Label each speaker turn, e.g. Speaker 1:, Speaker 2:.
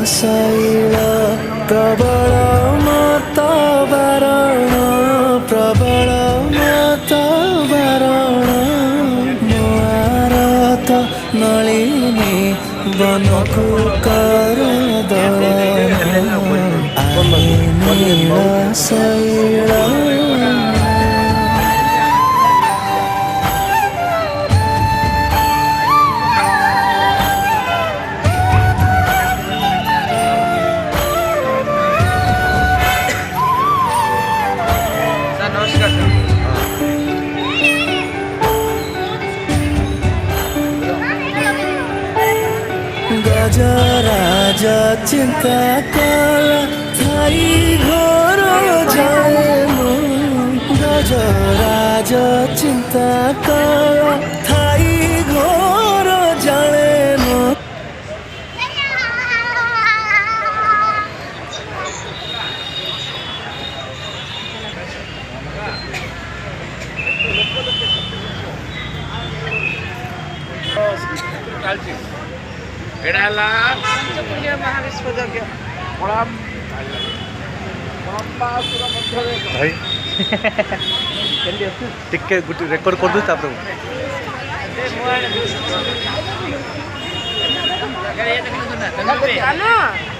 Speaker 1: ଶୈଳ ପ୍ରବଳ ମତ ବାରଣ ପ୍ରବଳ ମତ ବାରଣ ମୋ ଆରତ ନଳିନୀ ବନକୁ କର ଦଳନ ଆଇ ନୀଳ ଶୈଳ गजराज चिंता कला थाई घर जाए गजराज चिंता कला थाई घर जाए
Speaker 2: भाई टिके गुटी रेकॉर्ड कर दो तापर
Speaker 3: Ano?